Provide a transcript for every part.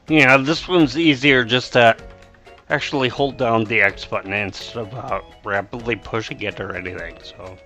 Yeah, this one's easier just to actually hold down the X button instead of rapidly pushing it or anything, so.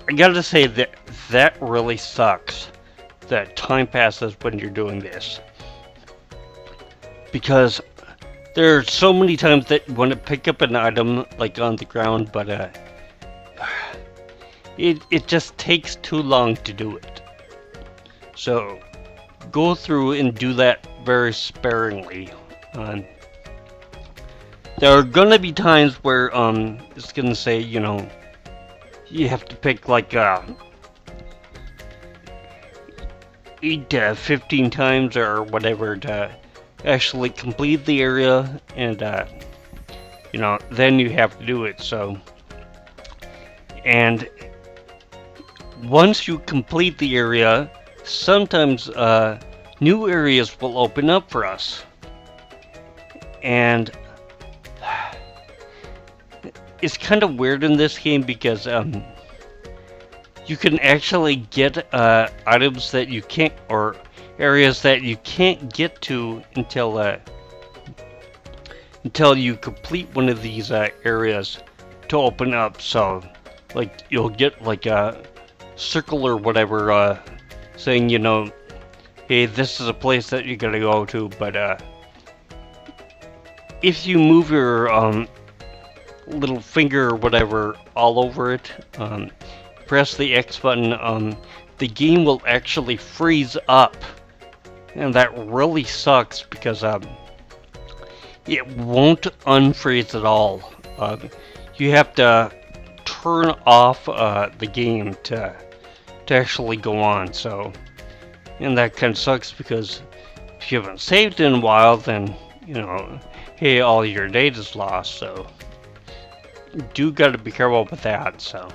I gotta say that really sucks that time passes when you're doing this. Because there are so many times that you want to pick up an item like on the ground, but it just takes too long to do it. So go through and do that very sparingly. There are gonna be times where it's gonna say, you know, you have to pick like 8 to 15 times or whatever to actually complete the area, and you know, then you have to do it. So, and once you complete the area, sometimes new areas will open up for us, and it's kind of weird in this game because you can actually get items that you can't, or areas that you can't get to until you complete one of these areas to open up. So, like, you'll get like a circle or whatever saying, you know, hey, this is a place that you gotta go to, but if you move your little finger or whatever all over it, press the X button, the game will actually freeze up. And that really sucks because it won't unfreeze at all. You have to turn off the game to actually go on. So, and that kind of sucks because if you haven't saved in a while, then, you know, hey, all your data's lost. So, you do got to be careful with that. So.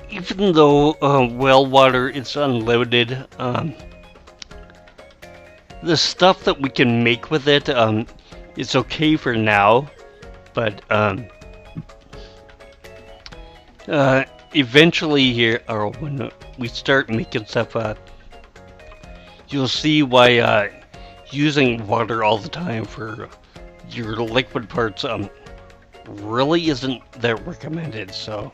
Even though well water is unlimited, the stuff that we can make with it is okay for now, but eventually here, or when we start making stuff, you'll see why using water all the time for your liquid parts really isn't that recommended. So.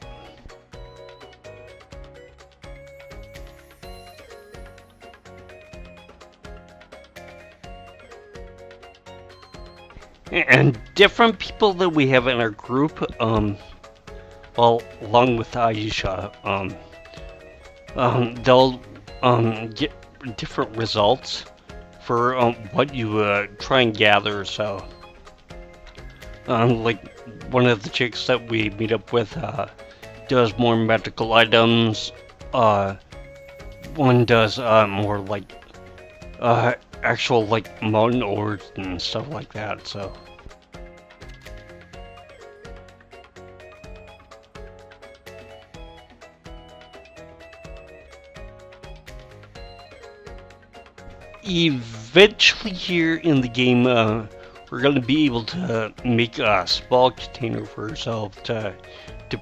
And different people that we have in our group, well, along with Ayesha, they'll get different results for what you try and gather. So, like one of the chicks that we meet up with does more medical items. One does more like actual like mountain ores and stuff like that. So. Eventually here in the game, we're going to be able to make a small container for ourselves to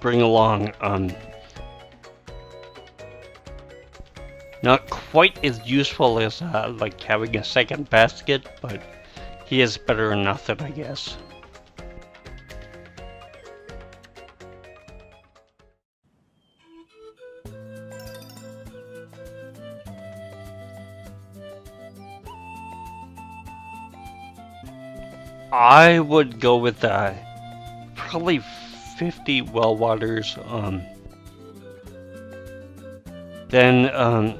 bring along. Not quite as useful as like having a second basket, but he is better than nothing, I guess. I would go with probably 50 well waters. Then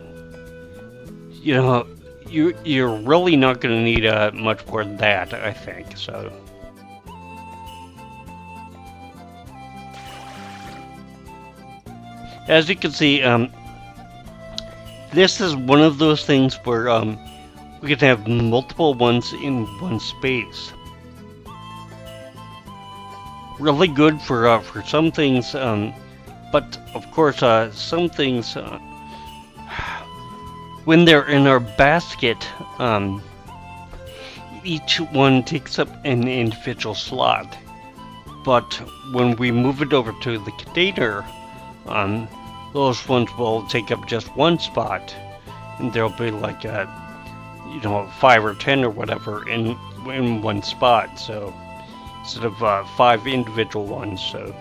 you know, you're really not going to need much more than that, I think. So. As you can see, this is one of those things where we can have multiple ones in one space. Really good for some things, but of course some things when they're in our basket, each one takes up an individual slot. But when we move it over to the container, those ones will take up just one spot, and there'll be like 5 or 10 or whatever in one spot. So instead of 5 individual ones. So.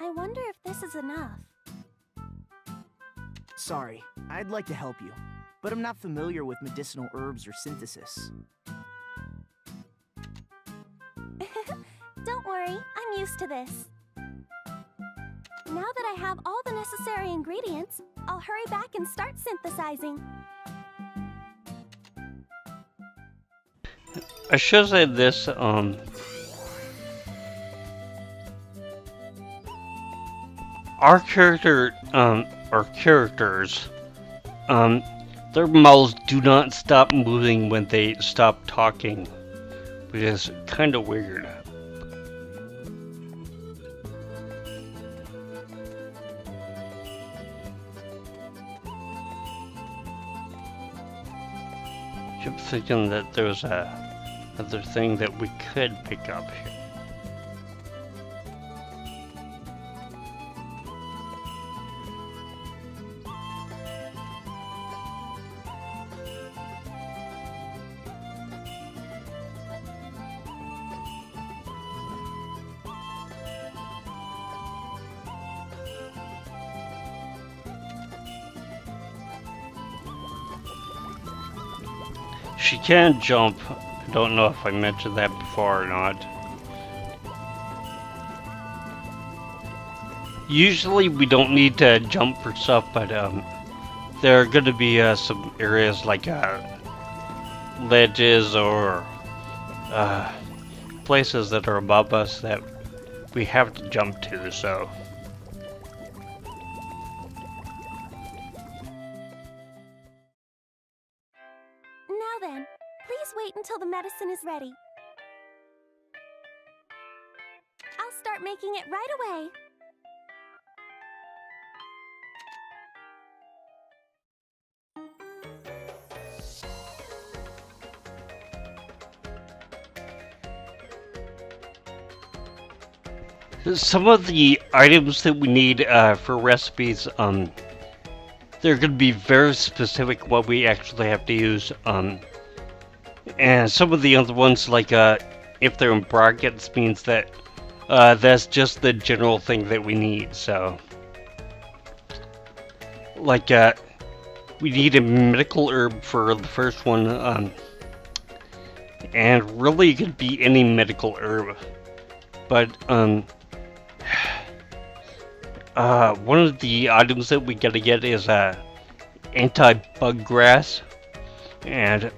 I wonder if this is enough. Sorry, I'd like to help you, but I'm not familiar with medicinal herbs or synthesis. Don't worry, I'm used to this. Now that I have all the necessary ingredients, I'll hurry back and start synthesizing. I should say this, our characters, their mouths do not stop moving when they stop talking, which is kind of weird. I'm thinking that there's another thing that we could pick up here. She can jump. I don't know if I mentioned that before or not. Usually we don't need to jump for stuff, but there are going to be some areas like ledges or places that are above us that we have to jump to, so. Now then, please wait until the medicine is ready. I'll start making it right away. Some of the items that we need for recipes, they're going to be very specific what we actually have to use. And some of the other ones, like if they're in brackets, means that that's just the general thing that we need. So, like we need a medical herb for the first one, and really it could be any medical herb. But one of the items that we gotta get is anti-bug grass, and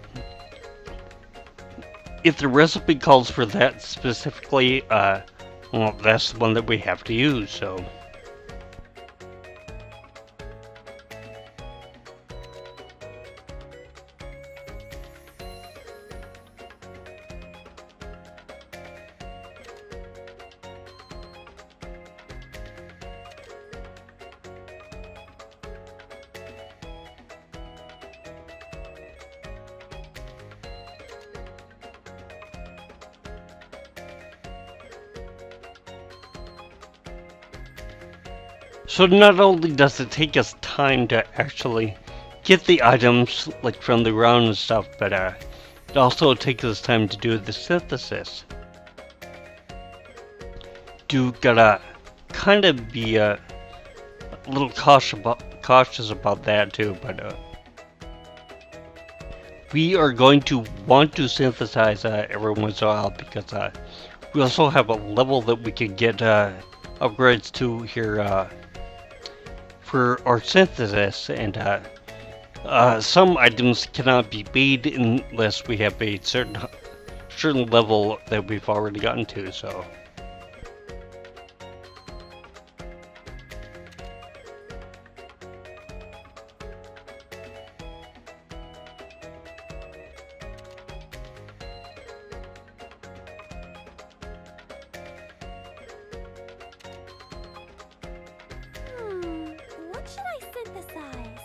if the recipe calls for that specifically, well, that's the one that we have to use. So. So not only does it take us time to actually get the items like from the ground and stuff, but it also takes us time to do the synthesis. Do gotta kind of be a little cautious about that too, but we are going to want to synthesize every once in a while because we also have a level that we can get upgrades to here for our synthesis, and some items cannot be made unless we have a certain level that we've already gotten to. So. What should I synthesize?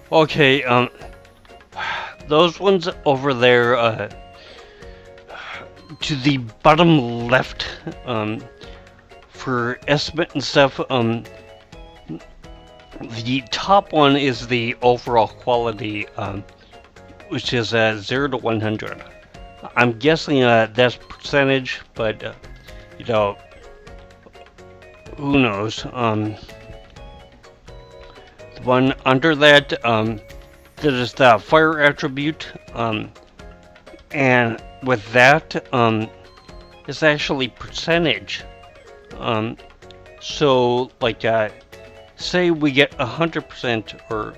Okay, those ones over there, to the bottom left, for estimate and stuff, the top one is the overall quality, which is 0 to 100. I'm guessing that's percentage, but you know, who knows? The one under that, that is the fire attribute, and with that, it's actually percentage. So like, say we get 100% or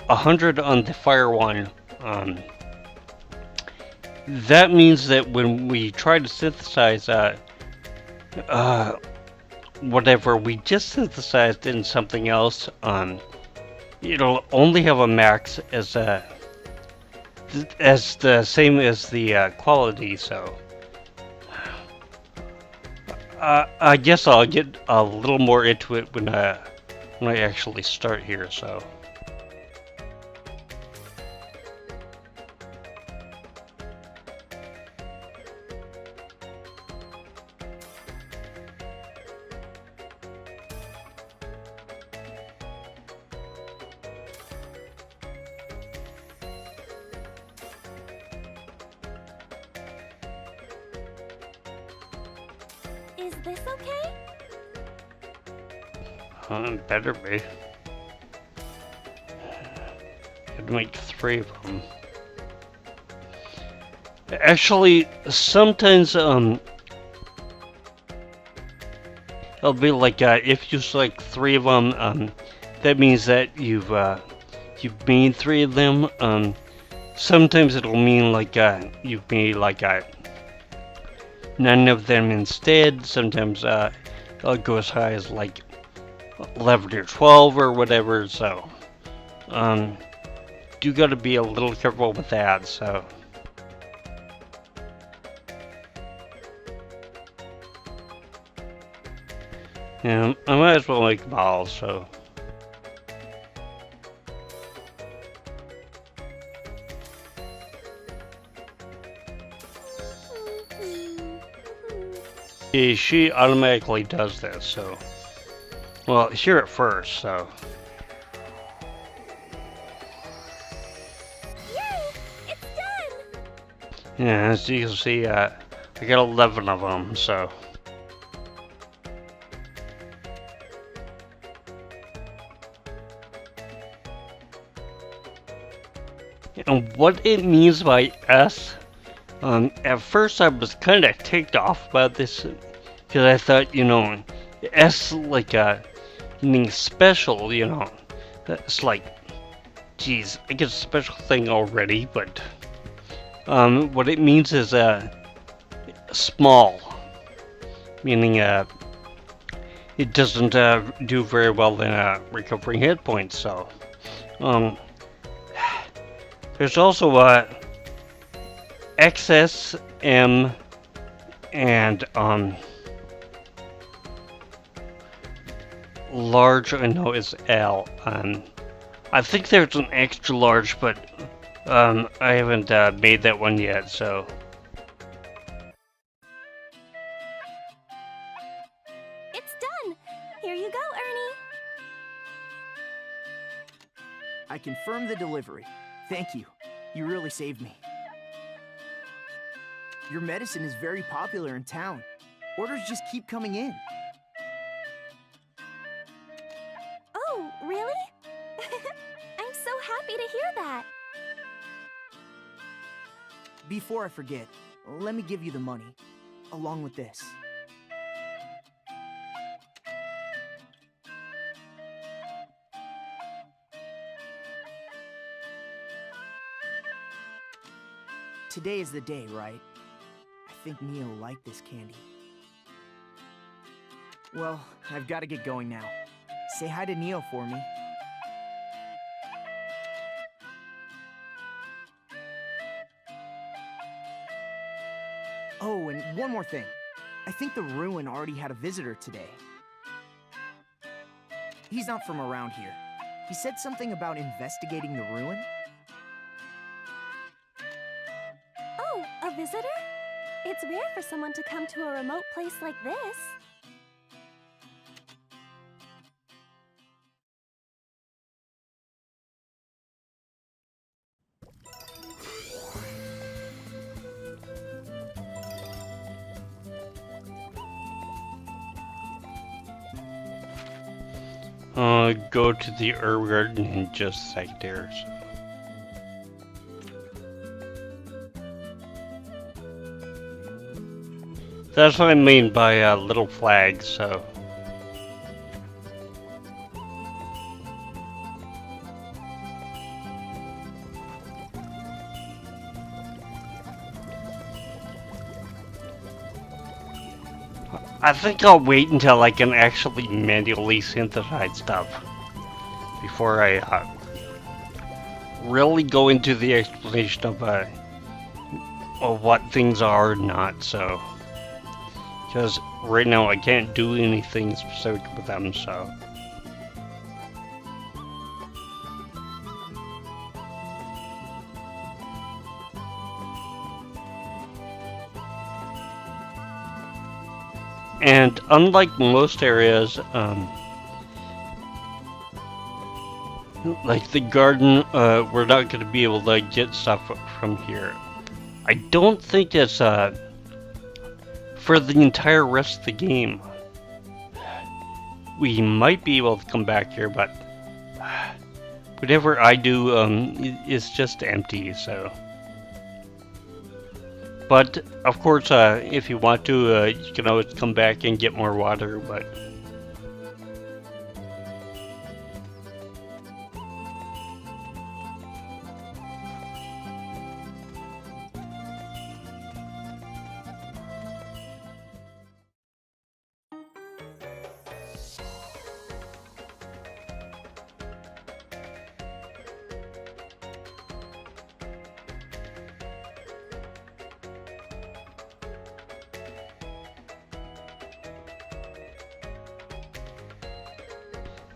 100 on the fire one, that means that when we try to synthesize whatever we just synthesized in something else, it'll only have a max as the same as the quality. So I guess I'll get a little more into it when I actually start here. So. Is this okay? Better be. Could make 3 of them. Actually, sometimes it'll be like if you select 3 of them, that means that you've made 3 of them. Sometimes it'll mean like you've made like 9 of them instead. Sometimes it'll go as high as like 11 or 12 or whatever. So you got to be a little careful with that. So. Yeah, I might as well make balls. So. She automatically does this, so. Well, here at first, so. Yay! It's done! Yeah, as you can see, I got 11 of them, so. And what it means by S, at first I was kind of ticked off about this, because I thought, you know, S like meaning special, you know, that's like, geez, I get a special thing already, but what it means is small, meaning it doesn't do very well in recovering hit points. So there's also XS, M, and large, I know, is L. I think there's an extra large, but I haven't made that one yet, so. I confirmed the delivery. Thank you. You really saved me. Your medicine is very popular in town. Orders just keep coming in. Oh, really? I'm so happy to hear that. Before I forget, let me give you the money, along with this. Today is the day, right? I think Neo will like this candy. Well, I've got to get going now. Say hi to Neo for me. Oh, and one more thing. I think the ruin already had a visitor today. He's not from around here. He said something about investigating the ruin. Oh, a visitor? It's rare for someone to come to a remote place like this. Go to the herb garden in just a sec there. That's what I mean by little flags, so. I think I'll wait until I can actually manually synthesize stuff before I really go into the explanation of what things are and not, so. Because right now I can't do anything specific with them, so. And unlike most areas, like the garden, we're not going to be able to get stuff from here. I don't think it's for the entire rest of the game. We might be able to come back here, but whatever I do, it's just empty, so. But, of course, if you want to, you can always come back and get more water, but.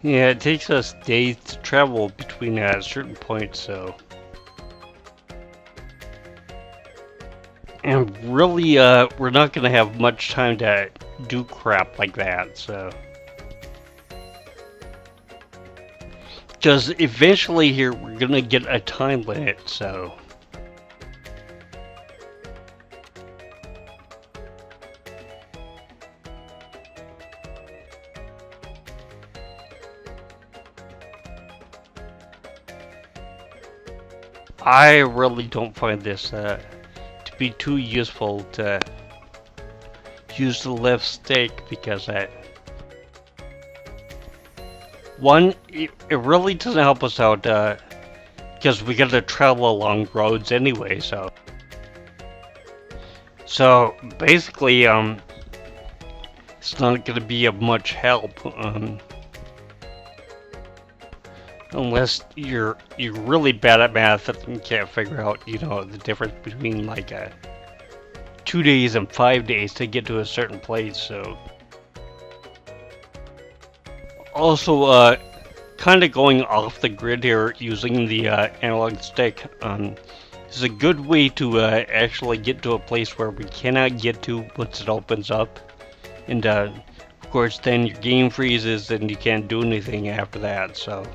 Yeah, it takes us days to travel between certain points, so. And really, we're not gonna have much time to do crap like that, so. Because eventually here, we're gonna get a time limit, so. I really don't find this to be too useful to use the left stick because one, it really doesn't help us out because we gotta travel along roads anyway, so basically it's not gonna be of much help unless you're really bad at math and can't figure out, you know, the difference between like 2 days and 5 days to get to a certain place, so. Also, kind of going off the grid here using the analog stick is a good way to actually get to a place where we cannot get to once it opens up. And of course then your game freezes and you can't do anything after that, so.